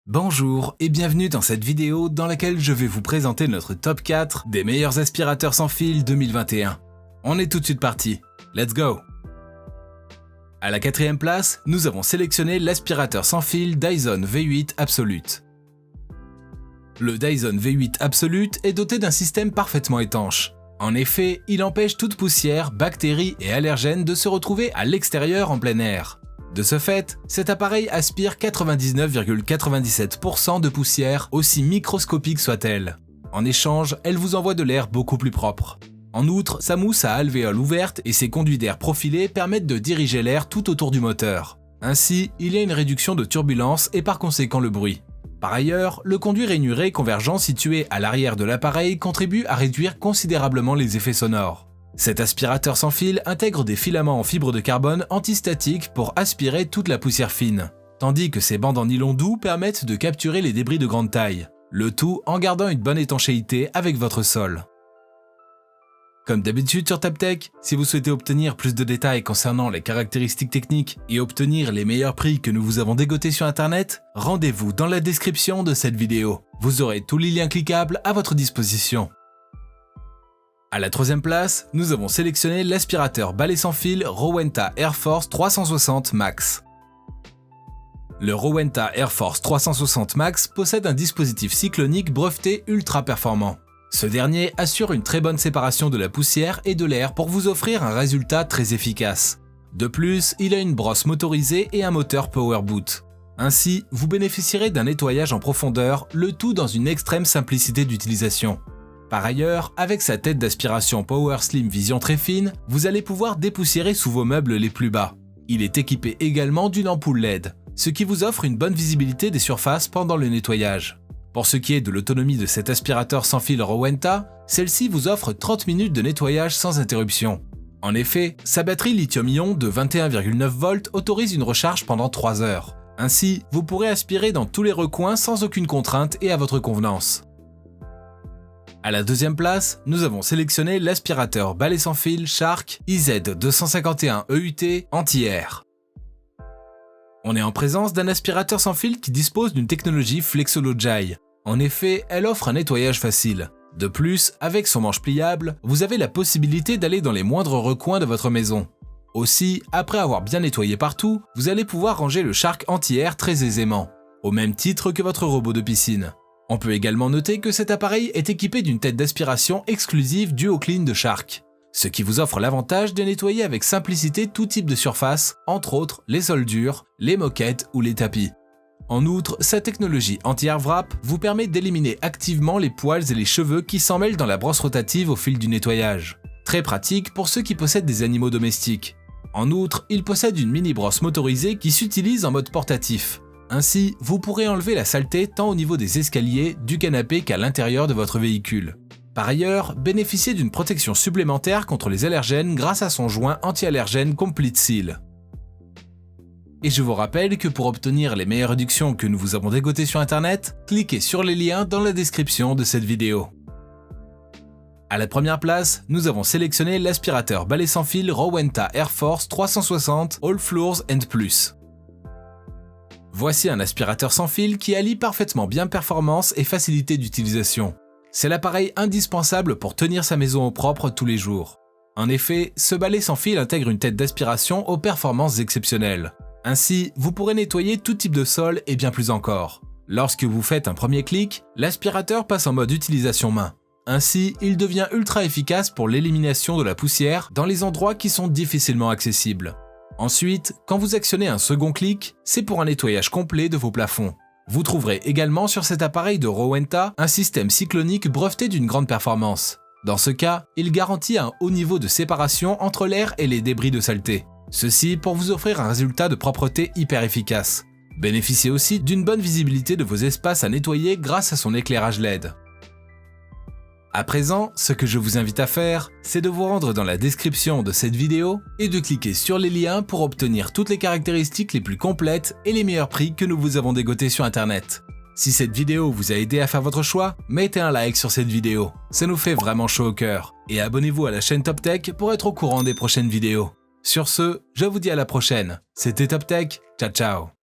Bonjour et bienvenue dans cette vidéo dans laquelle je vais vous présenter notre top 4 des meilleurs aspirateurs sans fil 2021. On est tout de suite parti, let's go! À la quatrième place, nous avons sélectionné l'aspirateur sans fil Dyson V8 Absolute. Le Dyson V8 Absolute est doté d'un système parfaitement étanche. En effet, il empêche toute poussière, bactéries et allergènes de se retrouver à l'extérieur en plein air. De ce fait, cet appareil aspire 99,97% de poussière, aussi microscopique soit-elle. En échange, elle vous envoie de l'air beaucoup plus propre. En outre, sa mousse à alvéoles ouvertes et ses conduits d'air profilés permettent de diriger l'air tout autour du moteur. Ainsi, il y a une réduction de turbulence et par conséquent le bruit. Par ailleurs, le conduit rainuré convergent situé à l'arrière de l'appareil contribue à réduire considérablement les effets sonores. Cet aspirateur sans fil intègre des filaments en fibre de carbone antistatiques pour aspirer toute la poussière fine, tandis que ses bandes en nylon doux permettent de capturer les débris de grande taille, le tout en gardant une bonne étanchéité avec votre sol. Comme d'habitude sur TapTech, si vous souhaitez obtenir plus de détails concernant les caractéristiques techniques et obtenir les meilleurs prix que nous vous avons dégotés sur internet, rendez-vous dans la description de cette vidéo. Vous aurez tous les liens cliquables à votre disposition. À la troisième place, nous avons sélectionné l'aspirateur balai sans fil Rowenta Air Force 360 Max. Le Rowenta Air Force 360 Max possède un dispositif cyclonique breveté ultra performant. Ce dernier assure une très bonne séparation de la poussière et de l'air pour vous offrir un résultat très efficace. De plus, il a une brosse motorisée et un moteur Power Boot. Ainsi, vous bénéficierez d'un nettoyage en profondeur, le tout dans une extrême simplicité d'utilisation. Par ailleurs, avec sa tête d'aspiration Power Slim Vision très fine, vous allez pouvoir dépoussiérer sous vos meubles les plus bas. Il est équipé également d'une ampoule LED, ce qui vous offre une bonne visibilité des surfaces pendant le nettoyage. Pour ce qui est de l'autonomie de cet aspirateur sans fil Rowenta, celle-ci vous offre 30 minutes de nettoyage sans interruption. En effet, sa batterie lithium-ion de 21,9 volts autorise une recharge pendant 3 heures. Ainsi, vous pourrez aspirer dans tous les recoins sans aucune contrainte et à votre convenance. À la deuxième place, nous avons sélectionné l'aspirateur balai sans fil Shark IZ251 EUT Anti-Air. On est en présence d'un aspirateur sans fil qui dispose d'une technologie Flexology. En effet, elle offre un nettoyage facile. De plus, avec son manche pliable, vous avez la possibilité d'aller dans les moindres recoins de votre maison. Aussi, après avoir bien nettoyé partout, vous allez pouvoir ranger le Shark Anti-Air très aisément, au même titre que votre robot de piscine. On peut également noter que cet appareil est équipé d'une tête d'aspiration exclusive DuoClean de Shark, ce qui vous offre l'avantage de nettoyer avec simplicité tout type de surface, entre autres les sols durs, les moquettes ou les tapis. En outre, sa technologie anti-air wrap vous permet d'éliminer activement les poils et les cheveux qui s'en mêlent dans la brosse rotative au fil du nettoyage. Très pratique pour ceux qui possèdent des animaux domestiques. En outre, il possède une mini brosse motorisée qui s'utilise en mode portatif. Ainsi, vous pourrez enlever la saleté tant au niveau des escaliers, du canapé qu'à l'intérieur de votre véhicule. Par ailleurs, bénéficiez d'une protection supplémentaire contre les allergènes grâce à son joint anti-allergène Complete Seal. Et je vous rappelle que pour obtenir les meilleures réductions que nous vous avons dégotées sur internet, cliquez sur les liens dans la description de cette vidéo. À la première place, nous avons sélectionné l'aspirateur balai sans fil Rowenta Air Force 360 All Floors and Plus. Voici un aspirateur sans fil qui allie parfaitement bien performance et facilité d'utilisation. C'est l'appareil indispensable pour tenir sa maison au propre tous les jours. En effet, ce balai sans fil intègre une tête d'aspiration aux performances exceptionnelles. Ainsi, vous pourrez nettoyer tout type de sol et bien plus encore. Lorsque vous faites un premier clic, l'aspirateur passe en mode utilisation main. Ainsi, il devient ultra efficace pour l'élimination de la poussière dans les endroits qui sont difficilement accessibles. Ensuite, quand vous actionnez un second clic, c'est pour un nettoyage complet de vos plafonds. Vous trouverez également sur cet appareil de Rowenta un système cyclonique breveté d'une grande performance. Dans ce cas, il garantit un haut niveau de séparation entre l'air et les débris de saleté. Ceci pour vous offrir un résultat de propreté hyper efficace. Bénéficiez aussi d'une bonne visibilité de vos espaces à nettoyer grâce à son éclairage LED. À présent, ce que je vous invite à faire, c'est de vous rendre dans la description de cette vidéo et de cliquer sur les liens pour obtenir toutes les caractéristiques les plus complètes et les meilleurs prix que nous vous avons dégotés sur internet. Si cette vidéo vous a aidé à faire votre choix, mettez un like sur cette vidéo, ça nous fait vraiment chaud au cœur. Et abonnez-vous à la chaîne TopTech pour être au courant des prochaines vidéos. Sur ce, je vous dis à la prochaine. C'était TopTech, ciao ciao.